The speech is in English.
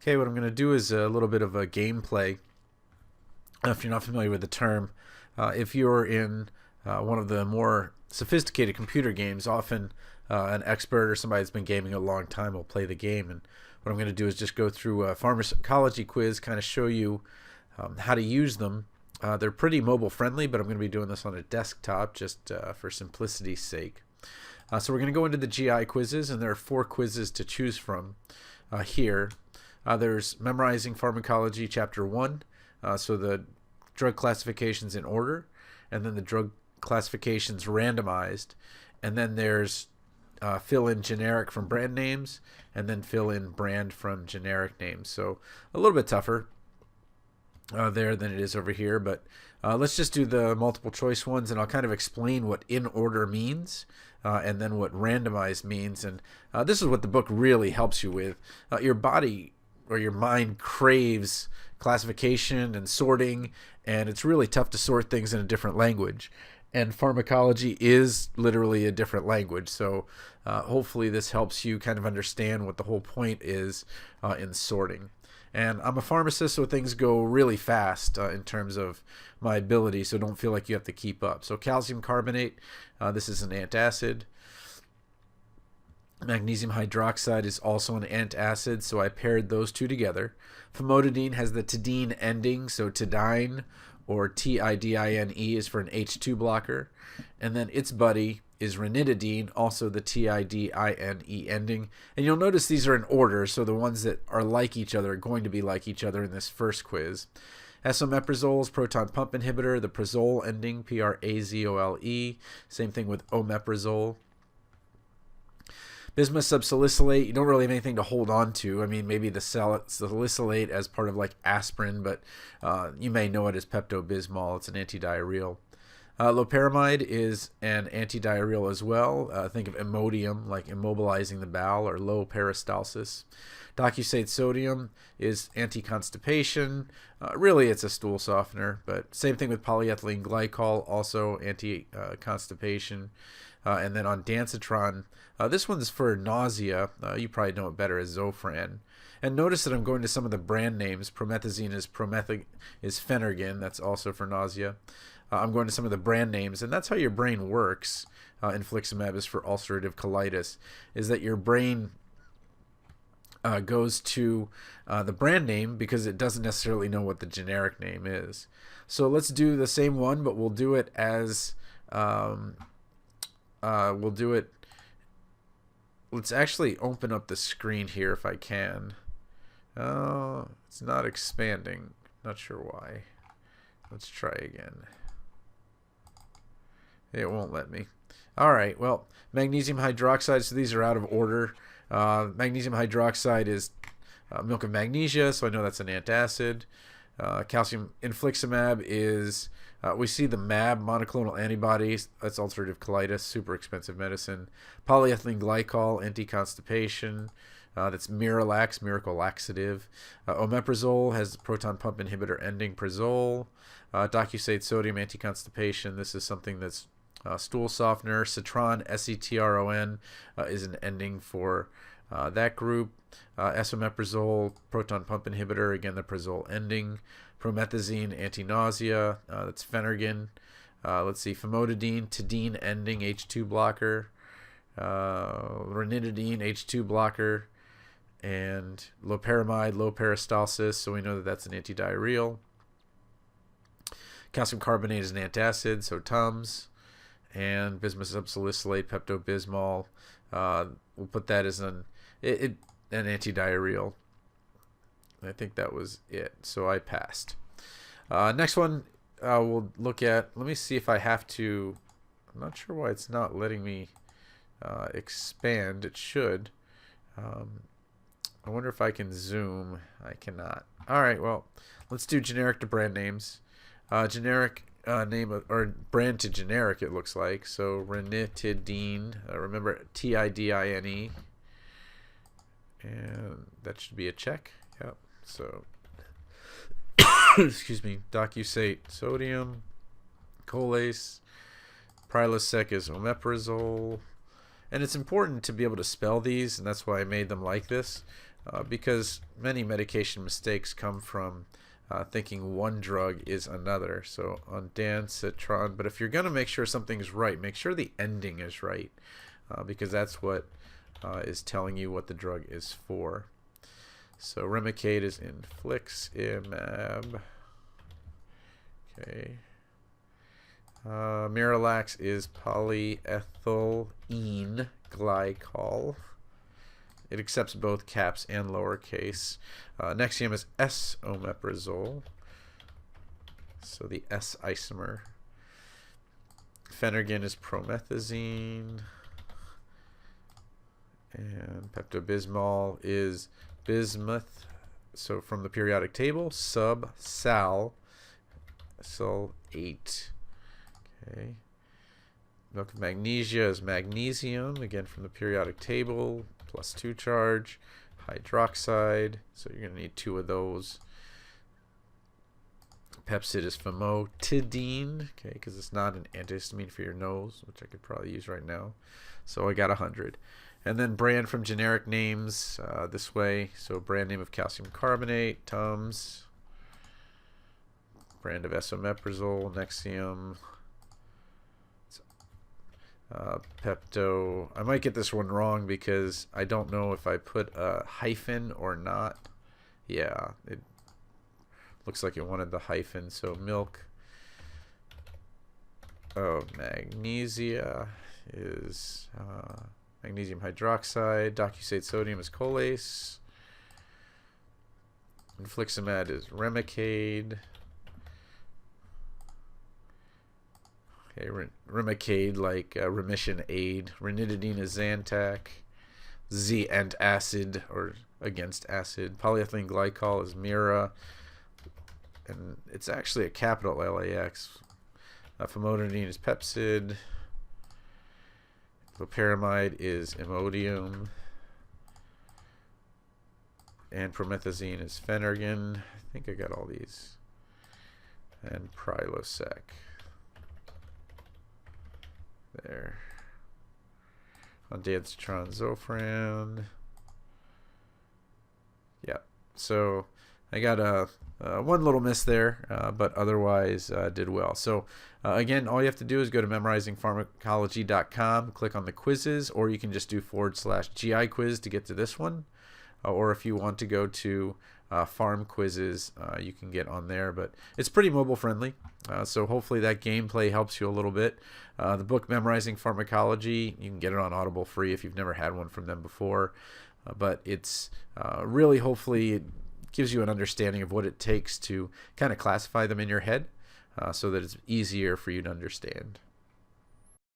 Okay, what I'm going to do is a little bit of a gameplay. If you're not familiar with the term, if you're in one of the more sophisticated computer games, often an expert or somebody that's been gaming a long time will play the game. And what I'm going to do is just go through a pharmacology quiz, kind of show you how to use them. They're pretty mobile friendly, but I'm going to be doing this on a desktop just for simplicity's sake. So we're going to go into the GI quizzes, and there are 4 quizzes to choose from here. There's Memorizing Pharmacology Chapter 1, so the drug classifications in order, and then the drug classifications randomized, and then there's fill in generic from brand names, and then fill in brand from generic names. So a little bit tougher there than it is over here, but let's just do the multiple choice ones, and I'll kind of explain what in order means and then what randomized means. And this is what the book really helps you with. Your body or your mind craves classification and sorting, and it's really tough to sort things in a different language. And pharmacology is literally a different language, so hopefully this helps you kind of understand what the whole point is in sorting. And I'm a pharmacist, so things go really fast in terms of my ability, so don't feel like you have to keep up. So calcium carbonate, this is an antacid. Magnesium hydroxide is also an antacid, so I paired those two together. Famotidine has the tidine ending, so tidine or tidine is for an H2 blocker. And then its buddy is ranitidine, also the tidine ending. And you'll notice these are in order, so the ones that are like each other are going to be like each other in this first quiz. Esomeprazole is proton pump inhibitor, the prazole ending, P-R-A-Z-O-L-E. Same thing with omeprazole. Bismuth Subsalicylate, you don't really have anything to hold on to. I mean, maybe the salicylate as part of like aspirin, but you may know it as Pepto-Bismol. It's an antidiarrheal. Loperamide is an antidiarrheal as well. Think of Imodium, like immobilizing the bowel, or low peristalsis. Docusate sodium is anti-constipation. Really, it's a stool softener, but same thing with polyethylene glycol, also anti-constipation. And then on Dancitron, this one's for nausea. You probably know it better as Zofran. And notice that I'm going to some of the brand names. Promethazine is Phenergan. That's also for nausea. I'm going to some of the brand names, and that's how your brain works. Infliximab is for ulcerative colitis. Is that your brain goes to the brand name because it doesn't necessarily know what the generic name is. So let's do the same one, but we'll do it as let's actually open up the screen here if I can. Oh, it's not expanding. Not sure why. Let's try again. It won't let me. All right, well, magnesium hydroxide, so these are out of order. Magnesium hydroxide is milk of magnesia, so I know that's an antacid. Calcium infliximab is, we see the MAB, monoclonal antibodies. That's ulcerative colitis, super expensive medicine. Polyethylene glycol, anti-constipation. That's Miralax, miracle laxative. Omeprazole has proton pump inhibitor ending, prazole. Docusate sodium, anti-constipation. This is something that's stool softener. Cetron, S-E-T-R-O-N, is an ending for that group. Esomeprazole, proton pump inhibitor, again the prazole ending. Promethazine, anti-nausea, that's Phenergan. Let's see, famotidine, tidine ending, H2 blocker. Ranitidine, H2 blocker. And loperamide, low peristalsis, so we know that that's an antidiarrheal. Calcium carbonate is an antacid, so Tums. And bismuth subsalicylate, Pepto-Bismol, we'll put that as an antidiarrheal. I think that was it, so I passed. Next one we'll look at, let me see if I have to, I'm not sure why it's not letting me expand. It should. I wonder if I can zoom. I cannot. All right, well, let's do generic to brand names. Generic name or brand to generic, it looks like. So ranitidine, remember Tidine, and that should be a check. Yep. So excuse me. Docusate sodium, Colace, Prilosec is omeprazole. And it's important to be able to spell these, and that's why I made them like this. because many medication mistakes come from thinking one drug is another. So ondansetron. But if you're going to make sure something's right, make sure the ending is right, because that's what is telling you what the drug is for. So Remicade is infliximab. Okay. Miralax is polyethylene glycol. It accepts both caps and lowercase. Nexium is S-omeprazole. So the S isomer. Phenergan is promethazine. And Pepto-Bismol is bismuth. So from the periodic table, subsalicylate. Okay. Milk of magnesia is magnesium, again from the periodic table, +2 charge. Hydroxide, so you're going to need 2 of those. Pepsid is famotidine, okay, because it's not an antihistamine for your nose, which I could probably use right now. So I got 100. And then brand from generic names this way. So brand name of calcium carbonate, Tums. Brand of esomeprazole, Nexium. Pepto. I might get this one wrong because I don't know if I put a hyphen or not. Yeah, it looks like it wanted the hyphen. So milk of magnesia is magnesium hydroxide. Docusate sodium is cholase. Infliximab is Remicade. Okay, Remicade, like remission aid. Ranitidine is Zantac. Z and acid, or against acid. Polyethylene glycol is Mira. And it's actually a capital LAX. Famotidine is Pepsid. Loperamide is Imodium. And promethazine is Phenergan. I think I got all these. And Prilosec. There. Ondansetron, Zofran. Yeah. So I got one little miss there, but otherwise did well. So again, all you have to do is go to memorizingpharmacology.com, click on the quizzes, or you can just do /GI quiz to get to this one. Or if you want to go to Pharm quizzes, you can get on there, but it's pretty mobile friendly. So hopefully that gameplay helps you a little bit. The book Memorizing Pharmacology, you can get it on Audible free if you've never had one from them before. But it's really, hopefully, it gives you an understanding of what it takes to kind of classify them in your head so that it's easier for you to understand.